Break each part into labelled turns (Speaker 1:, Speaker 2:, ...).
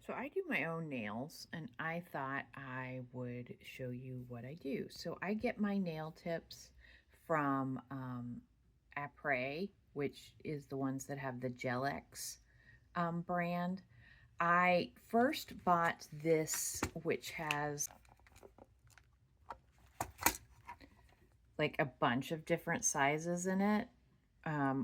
Speaker 1: So I do my own nails, and I thought I would show you what I do. So I get my nail tips from Après, which is the ones that have the Gel-X brand. I first bought this, which has like a bunch of different sizes in it,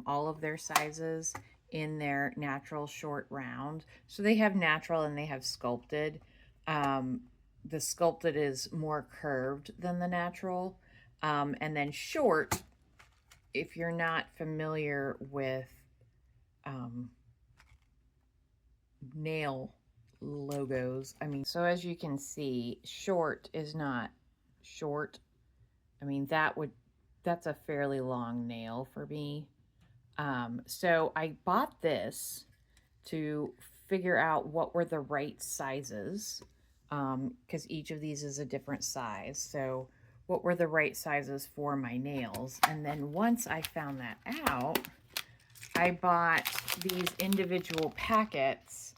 Speaker 1: all of their sizes in their natural short round. So they have natural and they have sculpted. The sculpted is more curved than the natural. And then short, if you're not familiar with um, nail logos, I mean, so as you can see, short is not short. I mean, that's a fairly long nail for me. So I bought this to figure out what were the right sizes, because each of these is a different size. So what were the right sizes for my nails? And then once I found that out, I bought these individual packets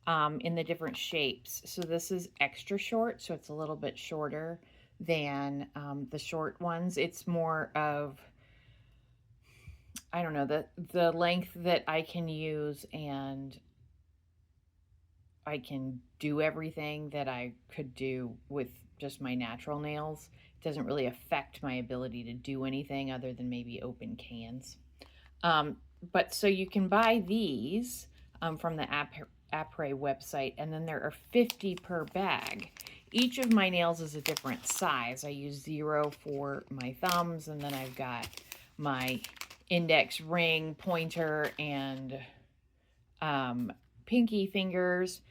Speaker 1: in the different shapes. So this is extra short, so it's a little bit shorter than the short ones. It's more of, I don't know, the length that I can use, and I can do everything that I could do with just my natural nails. It doesn't really affect my ability to do anything other than maybe open cans. Um, but so you can buy these from the Après website, and then there are 50 per bag. Each of my nails is a different size. I use 0 for my thumbs, and then I've got my index, ring, pointer, and pinky fingers,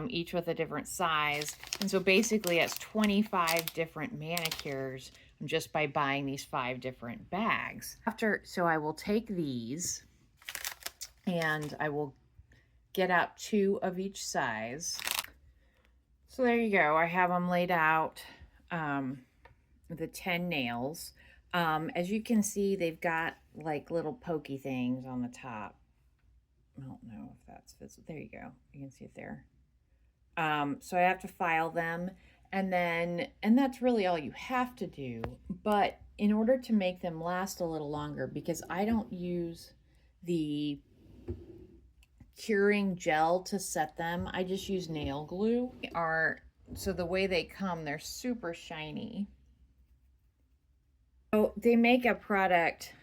Speaker 1: each with a different size. And so basically it's 25 different manicures just by buying these 5 different bags. So I will take these and I will get out 2 of each size. So there you go. I have them laid out, the 10 nails. As you can see, they've got like little pokey things on the top. I don't know if that's visible. There you go. You can see it there. So I have to file them, and that's really all you have to do. But in order to make them last a little longer, because I don't use the curing gel to set them, I just use nail glue. So the way they come, they're super shiny. So they make a product.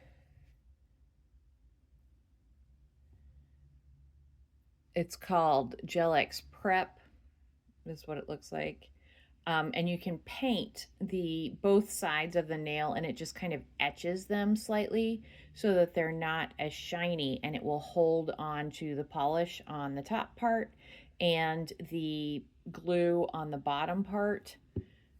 Speaker 1: It's called Gel-X Prep. Is what it looks like. And you can paint both sides of the nail, and it just kind of etches them slightly so that they're not as shiny, and it will hold on to the polish on the top part and the glue on the bottom part.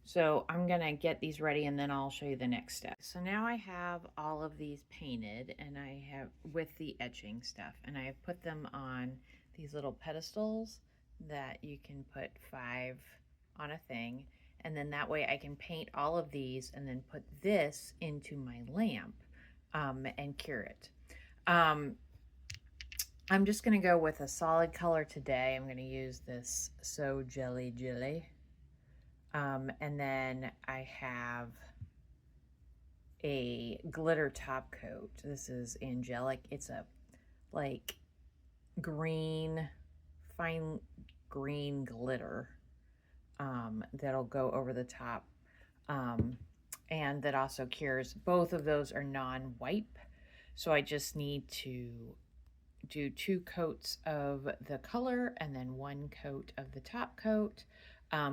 Speaker 1: So I'm gonna get these ready, and then I'll show you the next step. So now I have all of these painted, and I have with the etching stuff, and I have put them on these little pedestals that you can put 5 on a thing, and then that way I can paint all of these and then put this into my lamp and cure it. I'm just going to go with a solid color today. I'm going to use this So Jelly Jelly. And then I have a glitter top coat. This is Angelic. It's a like green, fine green glitter that'll go over the top, and that also cures. Both of those are non-wipe, so I just need to do 2 coats of the color and then 1 coat of the top coat.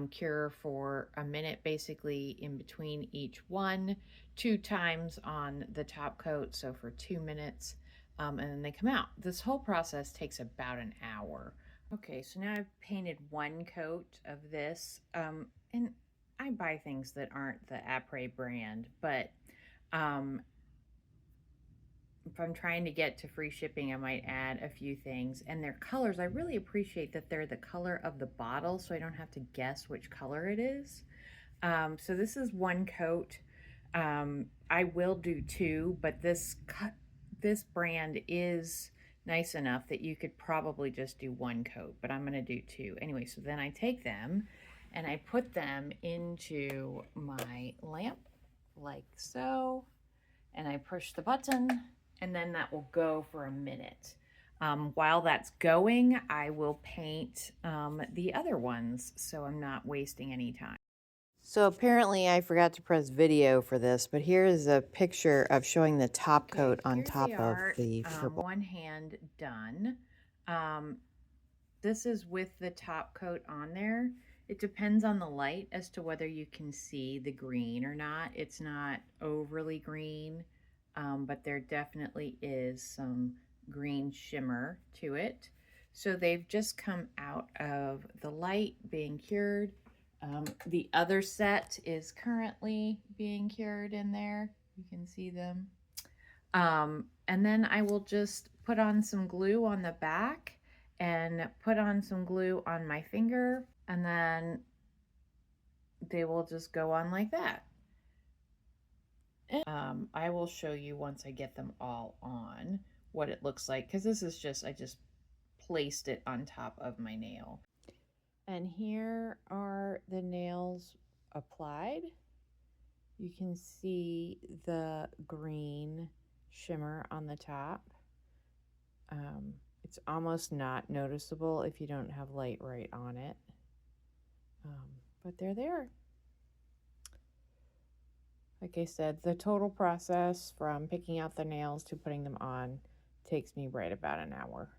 Speaker 1: Cure for a minute basically in between each one, 2 times on the top coat, so for 2 minutes, and then they come out. This whole process takes about an hour. Okay, so now I've painted 1 coat of this, and I buy things that aren't the Après brand, but if I'm trying to get to free shipping, I might add a few things. And their colors, I really appreciate that they're the color of the bottle, so I don't have to guess which color it is. So this is 1 coat. I will do 2, but this brand is nice enough that you could probably just do one coat, but I'm going to do two. Anyway, so then I take them and I put them into my lamp like so, and I push the button, and then that will go for a minute. While that's going, I will paint the other ones so I'm not wasting any time. So apparently I forgot to press video for this, but here is a picture of showing the top coat on top of the purple. One hand done. This is with the top coat on there. It depends on the light as to whether you can see the green or not. It's not overly green, but there definitely is some green shimmer to it. So they've just come out of the light being cured. The other set is currently being cured in there. You can see them. And then I will just put on some glue on the back and put on some glue on my finger, and then they will just go on like that. And, I will show you once I get them all on what it looks like, because this is just, I just placed it on top of my nail. And here are the nails applied. You can see the green shimmer on the top. It's almost not noticeable if you don't have light right on it, but they're there. Like I said, the total process from picking out the nails to putting them on takes me right about an hour.